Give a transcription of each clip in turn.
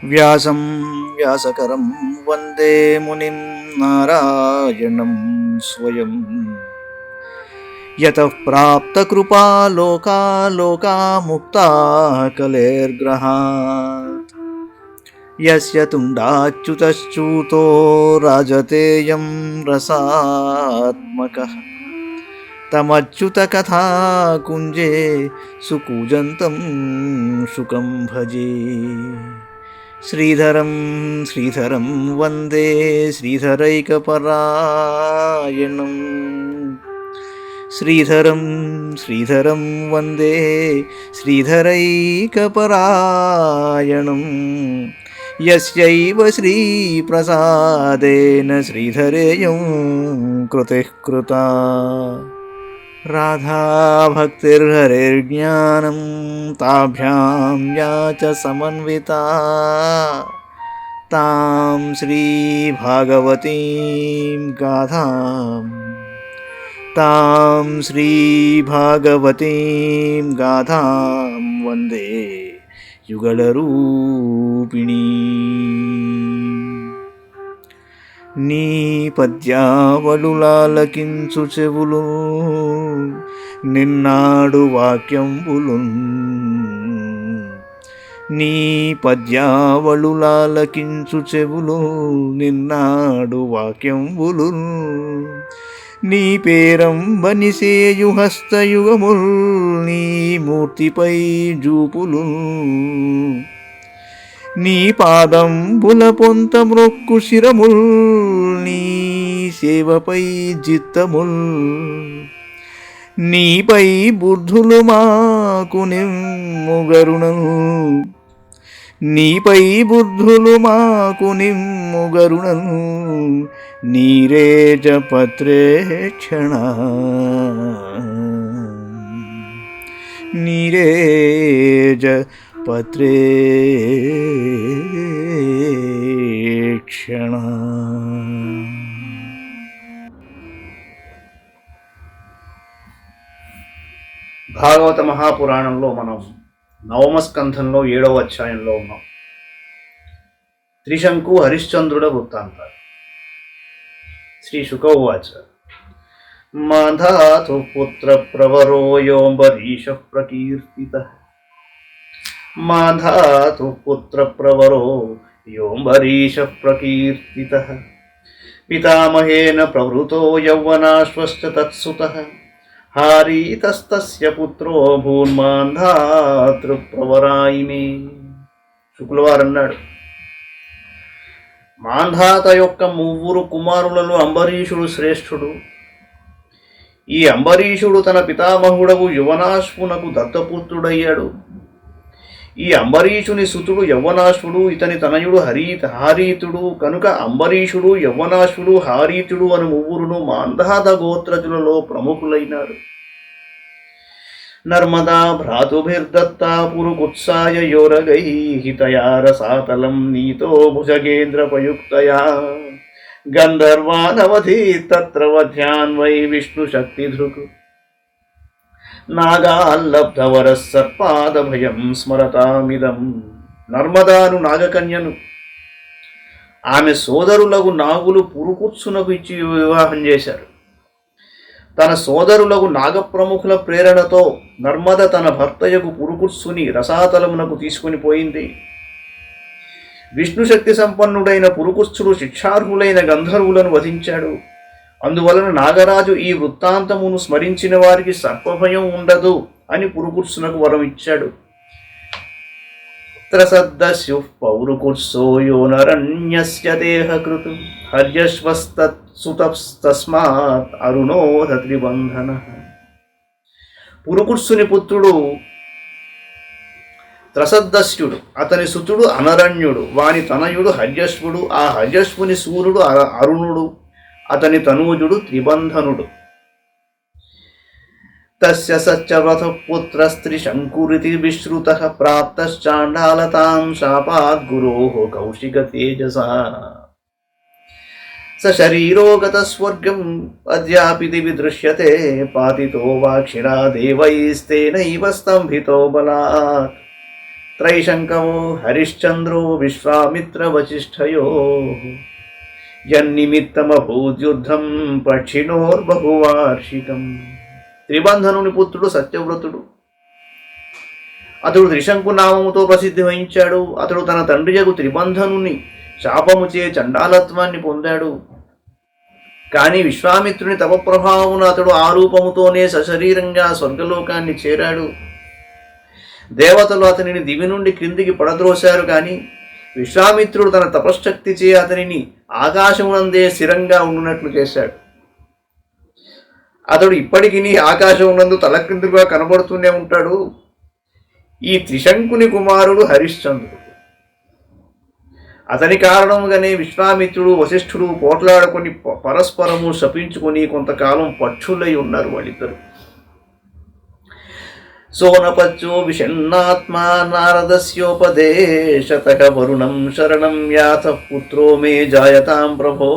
వ్యాసం వ్యాసకరం వందే మునిం నారాయణం స్వయం. యతః ప్రాప్తకృపా లోకా లోకా ముక్తా కలేర్గ్రహాత్. యస్య తుండాచ్యుతశ్చ్యుతో రాజతేయం రసాత్మకః. తమచ్యుతకథా కుంజే సుకూజంతం శుకం భజే. శ్రీధరం శ్రీధరం వందే శ్రీధరైకపరాయణం. శ్రీధరం శ్రీధరం వందే శ్రీధరైకపరాయణం. యస్యైవ శ్రీప్రసాదేన శ్రీధరేయం కృతిః కృతా. రాధా భక్తిర్హరిర్జ్ఞానం తాభ్యాం యా చ సమన్వితా. తాం శ్రీ భాగవతీం గాథాం వందే యుగళరూపిణీ. నీ పద్యావళులాలకించు చెవులు నిన్నాడు వాక్యంబులు. నీ పద్యావళులాలకించు చెవులు నిన్నాడు వాక్యంబులు. నీ పేరంబనిసేయు హస్తయుగముల్ నీ మూర్తిపై జూపులు. నీ పాదంబుల పొంత మ్రొక్కు శిరముల్ నీ సేవపై జిత్తముల్. నీపై బుద్ధులు మాకు నిమ్ముగరుణను. నీపై బుద్ధులు మాకు నిమ్ముగరుణను. నీరేజ పత్రేక్షణ నీరేజ పత్రేక్షణ. భాగవత మహాపురాణంలో మనం నవమ స్కంధంలో 7వ అధ్యాయంలో ఉన్నాం. త్రిశంకు హరిశ్చంద్రుడ వృత్తాంతాలు. శ్రీ శుకౌవాచ. మాధాతు పుత్ర ప్రవరో యోంబరీష ప్రకీర్తితః. మాధాతు పుత్ర ప్రవరో యోంబరీష ప్రకీర్తితః. పితామహేన ప్రవృతో యౌవనాశ్వశ్చ తత్సుతః. హారీతస్తస్య పుత్రో భూన్మాంధాతృ ప్రవరాయిమే. శుక్లవారు అన్నాడు, మాంధాత యొక్క 3 కుమారులలో అంబరీషుడు శ్రేష్ఠుడు. ఈ అంబరీషుడు తన పితామహుడవు యువనాశ్వునకు దత్తపుత్రుడయ్యాడు. ఈ అంబరీషుని సుతుడు యవ్వనాశ్వుడు, ఇతని తనయుడు హారీతుడు. కనుక అంబరీషుడు, యవ్వనాశ్వుడు, హారీతుడు అని 3 మాంధాత గోత్రజులలో ప్రముఖులైనారు. నర్మదా భ్రాతుభిర్దత్తా పురుకుత్సాయ యోరగైః తయా రసాతలం నీతో భుజగేంద్రపయుక్తయా. గంధర్వానవధి తత్ర వధ్యాన్వై విష్ణుశక్తిధృక్. నాగాల్లబ్ధవర సర్పాదభయం స్మరతామిదం. నర్మదాను నాగకన్యను ఆమె సోదరులకు నాగులు పురుకుత్సునకు ఇచ్చి వివాహం చేశారు. తన సోదరులకు నాగప్రముఖుల ప్రేరణతో నర్మద తన భర్తయకు పురుకుత్సుని రసాతలమునకు తీసుకుని పోయింది. విష్ణుశక్తి సంపన్నుడైన పురుకుత్సుడు శిక్షార్హులైన గంధర్వులను వధించాడు. అందువలన నాగరాజు ఈ వృత్తాంతమును స్మరించిన వారికి సర్పభయం ఉండదు అని పురుకుత్సునకు వరం ఇచ్చాడు. త్రసద్దస్యుః పౌరుకుత్సో యోనరణ్యస్య దేహకృతు. హర్యశ్వస్తత్సుతస్తస్మాత్ అరుణోధ త్రిబంధనః. పురుకుత్సుని పుత్రుడు త్రసద్దస్యుడు, అతని సుతుడు అనరణ్యుడు, వాని తనయుడు హర్యశ్వుడు. ఆ హర్యశ్వుని సూర్యుడు అరుణుడు, అతని తనూజుడు త్రిబంధనుడు. తస్య సత్యవ్రత పుత్రస్త్రిశంకురితి విశ్రుతః. ప్రాప్తశ్చాండాలతాం శాపాద్ గురోః కౌశిక తేజసా. స శరీరో గతః స్వర్గం అద్యాపి దివి దృశ్యతే. పాతితో వాక్షిరా దేవైస్తేనైవ స్తంభితో బలాత్. త్రైశంకవో హరిశ్చంద్రో విశ్వామిత్ర వశిష్ఠయో యన్నిమిత్తమభూద్యుద్ధం పక్షిణోర్బహువార్షికం. త్రిబంధనుని పుత్రుడు సత్యవ్రతుడు. అతడు త్రిశంకు నామముతో ప్రసిద్ధి వహించాడు. అతడు తన తండ్రియగు త్రిబంధనుని శాపముచే చండాలత్వాన్ని పొందాడు. కానీ విశ్వామిత్రుని తపప్రభావమున అతడు ఆ రూపముతోనే సశరీరంగా స్వర్గలోకాన్ని చేరాడు. దేవతలు అతనిని దివి నుండి క్రిందికి పడద్రోశారు. కానీ విశ్వామిత్రుడు తన తపశ్శక్తిచే అతనిని ఆకాశమునందే స్థిరంగా ఉండునట్లు చేశాడు. అతడు ఇప్పటికీ ఆకాశమునందు తలక్రిందుగా కనబడుతూనే ఉంటాడు. ఈ త్రిశంకుని కుమారుడు హరిశ్చంద్రుడు. అతని కారణముగానే విశ్వామిత్రుడు వశిష్ఠుడు పోట్లాడుకొని పరస్పరము శపించుకొని కొంతకాలం పక్షులై ఉన్నారు వాళ్ళిద్దరు. సోనపచ్చో విషణ్ణాత్మా నారదస్యోపదేశతః వరుణం శరణం యాథ పుత్రో మే జాయతాం ప్రభో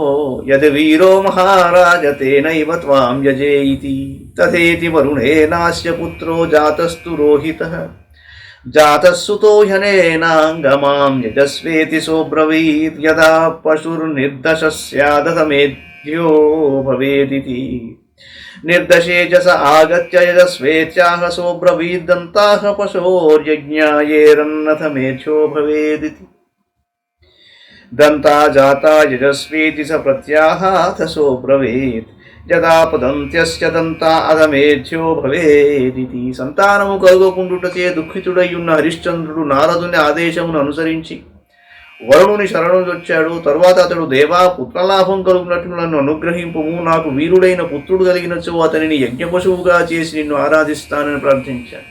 యద్ వీరో మహారాజ తేనైవ త్వాం యజేయితి తథేతి వరుణేనాస్య పుత్రో జాతస్తు రోహితః జాతస్సుతో హ్యనేనాంగమాం యజస్వేతి సోబ్రవీత్ యదా పశుర్నిర్దశస్యాదతమేధ్యో భవేదితి నిర్దశే చ స ఆగత్య యజస్వేత్యాహ సోబ్రవీద్దంతాః పశోర్యజ్ఞాయేరన్నథ మేధ్యో భవేదితి దంతా జాతా యజస్వేతి స ప్రత్యాహాథ సోబ్రవీత్ యదా పదంత్యస్య దంతా అధమేధ్యో భవేదితి. సంతానము కలుగకుండుటచే దుఃఖితుడయ్యున్న హరిశ్చంద్రుడు నారదుని ఆదేశమును అనుసరించి వరుణుని శరణుజొచ్చాడు. తరువాత అతడు దేవా పుత్రలాభం కలుగునట్లు నన్ను అనుగ్రహింపుము, నాకు వీరుడైన పుత్రుడు కలిగినచో అతనిని యజ్ఞపశువుగా చేసి నిన్ను ఆరాధిస్తానని ప్రార్థించాడు.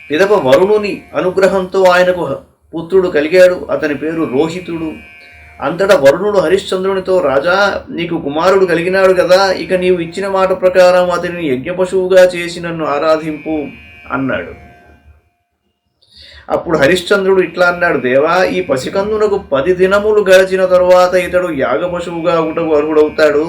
పిదప వరుణుని అనుగ్రహంతో ఆయనకు పుత్రుడు కలిగాడు. అతని పేరు రోహితుడు. అంతటా వరుణుడు హరిశ్చంద్రునితో, రాజా, నీకు కుమారుడు కలిగినాడు కదా, ఇక నీవు ఇచ్చిన మాట ప్రకారం అతనిని యజ్ఞపశువుగా చేసి నన్ను ఆరాధింపు అన్నాడు. అప్పుడు హరిశ్చంద్రుడు ఇట్లా అన్నాడు, దేవా, ఈ పసికందునకు 10 దినములు గడిచిన తరువాత ఇతడు యాగపశువుగా ఒకటకు అర్హుడవుతాడు.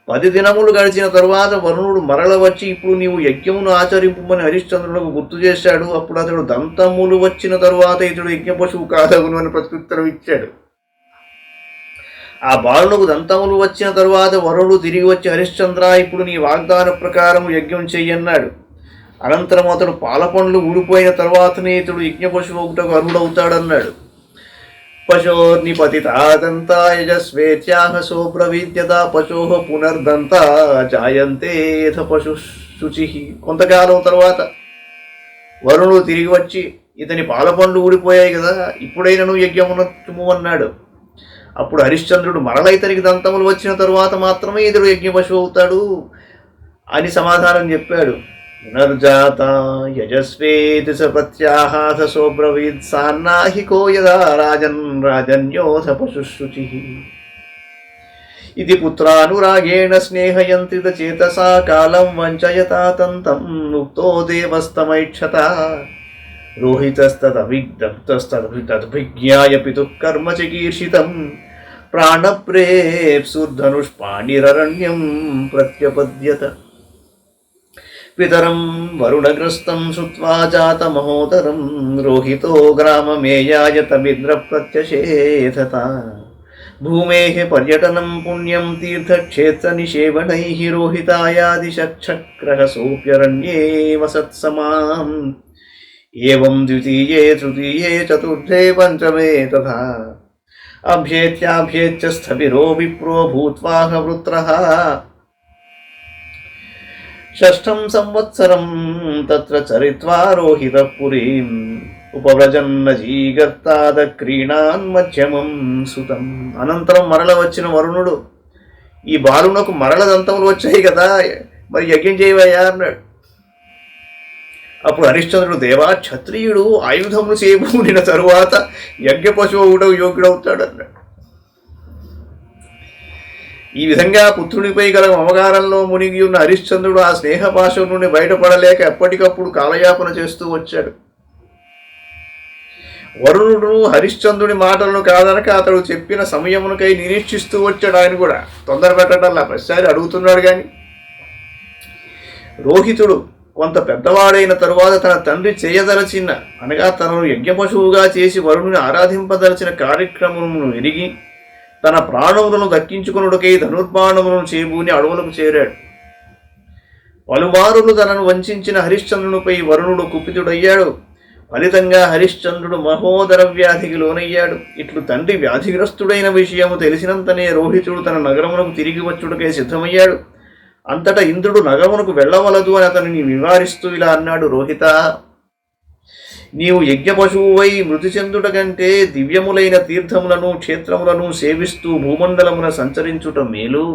10 దినములు గడిచిన తరువాత వరుణుడు మరల వచ్చి ఇప్పుడు నీవు యజ్ఞమును ఆచరింపుమని హరిశ్చంద్రులకు గుర్తు చేశాడు. అప్పుడు అతడు దంతములు వచ్చిన తరువాత ఇతడు యజ్ఞపశువు కాదగును అని ప్రత్యుత్తరం ఇచ్చాడు. ఆ బాలునకు దంతములు వచ్చిన తరువాత వరుణుడు తిరిగి వచ్చి, హరిశ్చంద్ర, ఇప్పుడు నీ వాగ్దాన ప్రకారం యజ్ఞం చెయ్యన్నాడు. అనంతరం అతడు పాలపండ్లు ఊడిపోయిన తర్వాతనే ఇతడు యజ్ఞపశువు ఒకటకు అర్హుడవుతాడన్నాడు. పశోర్నిపతితాదంతా యజస్వేత్యాహ సోబ్రవీద్యతా పశోః పునర్దంతా జాయంతేథ పశు శుచి. కొంతకాలం తర్వాత వరుణుడు తిరిగి వచ్చి, ఇతని పాలపండ్లు ఊడిపోయాయి కదా, ఇప్పుడైనను యజ్ఞమునొచ్చుము అన్నాడు. అప్పుడు హరిశ్చంద్రుడు, మరల ఇతనికి దంతములు వచ్చిన తరువాత మాత్రమే ఇతడు యజ్ఞపశువు అవుతాడు అని సమాధానం చెప్పాడు. పునర్జాత యజస్వేతి స ప్రత్యాహాథ సోబ్రవీత్ సాన్నాహికో యదా రాజన్ రాజన్యోథ పశుశుచి. ఇది పుత్రానురాగేణ స్నేహయంత్రిత చేతసా కాలం వంచయతా తంతం ఉక్తో దేవస్తమైక్షత రోహితస్తదభిజ్ఞాయ పితుః కర్మ చికీర్షితం ప్రాణప్రేప్సుర్ధనుష్పాణిరరణ్యం ప్రత్యపద్యత. పితరం వరుణగ్రస్తం శ్రుత్వా జాతమహోదరం రోహితో గ్రామమేయాయ తమింద్ర ప్రత్యశేధత. భూమేః పర్యటనం పుణ్యం తీర్థక్షేత్రనిషేవణైః రోహితాయాదిశక్రః సోప్యరణ్యే వసత్సమాం. ఏవం ద్వితీయే తృతీయే చతుర్థే పంచమే తథా అభ్యేత్యాభ్యేత్య స్థవిరో విప్రో భూత్వాహ వృత్రః. షష్ఠం సంవత్సరం తత్ర చరిత్వా రోహితః పురీం ఉపవ్రజన్నజీగర్తాద క్రీణాన్ మధ్యమం సుతం. అనంతరం మరల వచ్చిన వరుణుడు, ఈ బాలునకు మరల దంతములు వచ్చాయి కదా, మరి యజ్ఞం చేయవయ్యా అన్నాడు. అప్పుడు హరిశ్చంద్రుడు, దేవా, క్షత్రియుడు ఆయుధములు చేయబూనిన తరువాత యజ్ఞ పశువుడు యోగ్యుడవుతాడు అన్నాడు. ఈ విధంగా పుత్రునిపై గల మమకారంలో మునిగి ఉన్న హరిశ్చంద్రుడు ఆ స్నేహపాశం నుండి బయటపడలేక ఎప్పటికప్పుడు కాలయాపన చేస్తూ వచ్చాడు. వరుణుడు హరిశ్చంద్రుడి మాటలను కాదనక అతడు చెప్పిన సమయమునకై నిరీక్షిస్తూ వచ్చాడు. ఆయన కూడా తొందర పెట్టడంలా ప్రతిసారి అడుగుతున్నాడు. కానీ రోహితుడు కొంత పెద్దవాడైన తరువాత తన తండ్రి చేయదలచిన అనగా తనను యజ్ఞపశువుగా చేసి వరుణుని ఆరాధింపదలచిన కార్యక్రమమును ఎరిగి తన ప్రాణములను దక్కించుకొనుటకై ధనుర్బాణములను చేబూని అడవులకు చేరాడు. పలుమారులు తనను వంచిన హరిశ్చంద్రునిపై వరుణుడు కుపితుడయ్యాడు. ఫలితంగా హరిశ్చంద్రుడు మహోదర వ్యాధికి లోనయ్యాడు. ఇట్లు తండ్రి వ్యాధిగ్రస్తుడైన విషయము తెలిసినంతనే రోహితుడు తన నగరమునకు తిరిగి వచ్చుటకై సిద్ధమయ్యాడు. అంతటా ఇంద్రుడు నగరమునకు వెళ్ళవలదు అని అతనిని నివారిస్తూ ఇలా అన్నాడు: రోహిత, నీవు యజ్ఞపశువువై మృతి చెందుట కంటే దివ్యములైన తీర్థములను క్షేత్రములను సేవిస్తూ భూమండలమున సంచరించుట మేలు.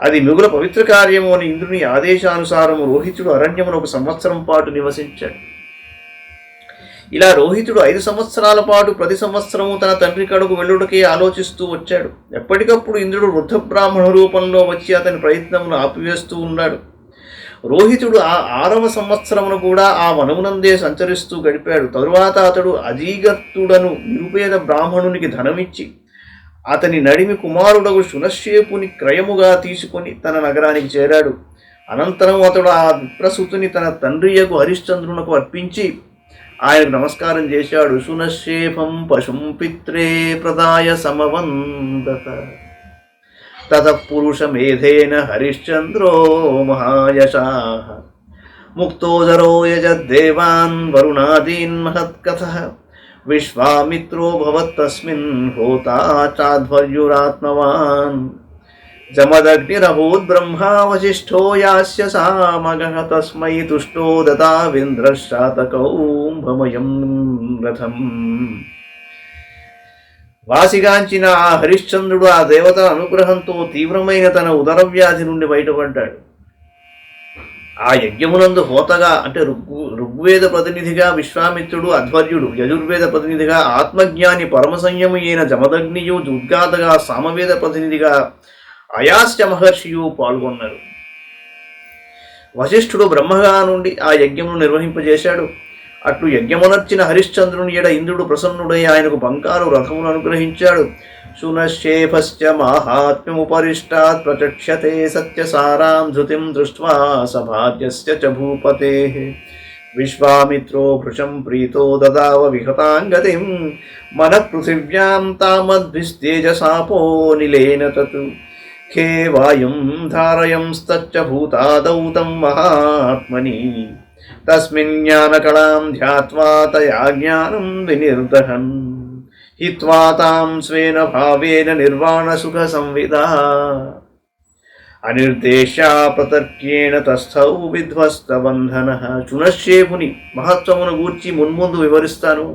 అది మిగుల పవిత్ర కార్యము అని ఇంద్రుని ఆదేశానుసారము రోహితుడు అరణ్యమున 1 సంవత్సరం పాటు నివసించాడు. ఇలా రోహితుడు 5 సంవత్సరాల పాటు ప్రతి సంవత్సరము తన తండ్రి కడకు వెళ్ళుటకే ఆలోచిస్తూ వచ్చాడు. ఎప్పటికప్పుడు ఇంద్రుడు వృద్ధ బ్రాహ్మణ రూపంలో వచ్చి అతని ప్రయత్నమును ఆపివేస్తూ ఉన్నాడు. రోహితుడు ఆ 6వ సంవత్సరమును కూడా ఆ వనమునందే సంచరిస్తూ గడిపాడు. తరువాత అతడు అజీగర్తుడను నిరుపేద బ్రాహ్మణునికి ధనమిచ్చి అతని నడిమి కుమారుడగు శునశ్శేపుని క్రయముగా తీసుకొని తన నగరానికి చేరాడు. అనంతరం అతడు ఆ విప్రసుతుని తన తండ్రియగు హరిశ్చంద్రునకు అర్పించి ఆయనకు నమస్కారం చేశాడు. శునశ్శేఫం పశుం పిత్రే ప్రదాయ సమవందత తతః పురుషమేధేన హరిశ్చంద్రో మహాయశాః ముక్తోదరో యజద్దేవాన్ వరుణాదీన్ మహత్కథః విశ్వామిత్రో భవత్తస్మిన్ హోతా చాధ్వర్యురాత్మవాన్ జమదగ్నిరభూద్ బ్రహ్మా వశిష్ఠో యాస్య సామగః తస్మై తుష్టో దతావింద్రశాతకౌంభమయం రథం. వాసిగాంచిన ఆ హరిశ్చంద్రుడు ఆ దేవతల అనుగ్రహంతో తీవ్రమైన తన ఉదర వ్యాధి నుండి బయటపడ్డాడు. ఆ యజ్ఞమునందు హోతగా అంటే ఋగ్వేద ప్రతినిధిగా విశ్వామిత్రుడు, అధ్వర్యుడు యజుర్వేద ప్రతినిధిగా ఆత్మజ్ఞాని పరమసంయము అయిన జమదగ్నియు, ఉద్గాతగా సామవేద ప్రతినిధిగా అయాస్య మహర్షియు పాల్గొన్నారు. వశిష్ఠుడు బ్రహ్మగా నుండి ఆ యజ్ఞమును నిర్వహింపజేశాడు. అట్లు యజ్ఞమునర్చిన హరిశ్చంద్రుని ఎడ ఇంద్రుడు ప్రసన్నుడై ఆయనకు బంగారు రథమును అనుగ్రహించాడు. శునశ్శేఫస్య మాహాత్మ్యముపరిష్టాత్ ప్రచక్ష్యతే సత్యసారాం ధృతిం దృష్ట్వా సభాజ్యస్య చ భూపతేః విశ్వామిత్రో భృశం ప్రీతో దదావ విహతాంగతిం మనః పృథివ్యాం తామద్భిస్తేజసాపో నిలేన తత్ ఖే వాయుం ధారయంస్తచ్చ భూతాదౌ తం మహాత్మని తస్మిన్ జ్ఞానకళాం ధ్యాత్వా తయా జ్ఞానం వినిర్దహన్ హిత్వా తాం స్వేన భావేన నిర్వాణ సుఖ సంవిదా అనిర్దేశ్యా ప్రతర్క్యేణ తస్థౌ విధ్వస్త బంధన. శునశ్శేపుని మహత్వమును గూర్చి మున్ముందు వివరిస్తాను.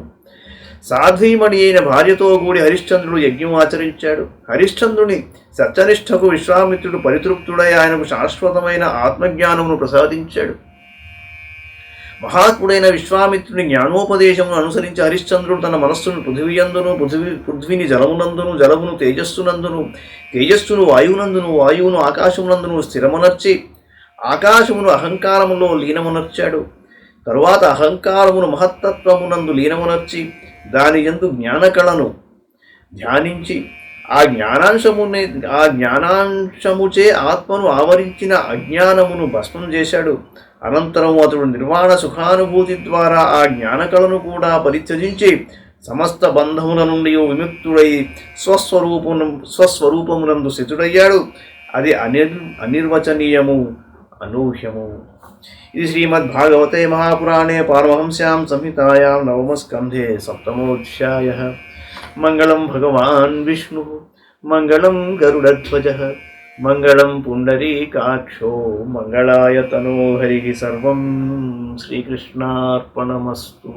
సాధ్వీమణి అయిన భార్యతో కూడి హరిశ్చంద్రుడు యజ్ఞం ఆచరించాడు. హరిశ్చంద్రుని సత్యనిష్టకు విశ్వామిత్రుడు పరితృప్తుడై ఆయనకు శాశ్వతమైన ఆత్మజ్ఞానమును ప్రసాదించాడు. మహాత్ముడైన విశ్వామిత్రుని జ్ఞానోపదేశమును అనుసరించి హరిశ్చంద్రుడు తన మనస్సును పృథివీయందును, పృథ్వీని జలమునందును, జలమును తేజస్సునందును, తేజస్సును వాయువునందును, వాయువును ఆకాశమునందును స్థిరమునర్చి ఆకాశమును అహంకారములో లీనమునర్చాడు. తరువాత అహంకారమును మహత్తత్వమునందు లీనమునర్చి దాని యందు జ్ఞానకళను ధ్యానించి ఆ జ్ఞానాంశముచే ఆత్మను ఆవరించిన అజ్ఞానమును భస్మం చేశాడు. అనంతరం అతడు నిర్వాణ సుఖానుభూతి ద్వారా ఆ జ్ఞానకళను కూడా పరిత్యజించి సమస్త బంధముల నుండి విముక్తుడై స్వస్వరూపమునందు స్థితుడయ్యాడు. అది అనిర్వచనీయము, అనూహ్యము. ఇది శ్రీమద్భాగవతే మహాపురాణే పారమహంస్యాం సంహితాయాం 9వ స్కంధే 7మోऽధ్యాయः. మంగళం భగవాన్ విష్ణు, మంగళం గరుడధ్వజः, మంగళం పుండరీకాక్షో, మంగళాయ తనో హరి. సర్వం శ్రీకృష్ణార్పణమస్తు.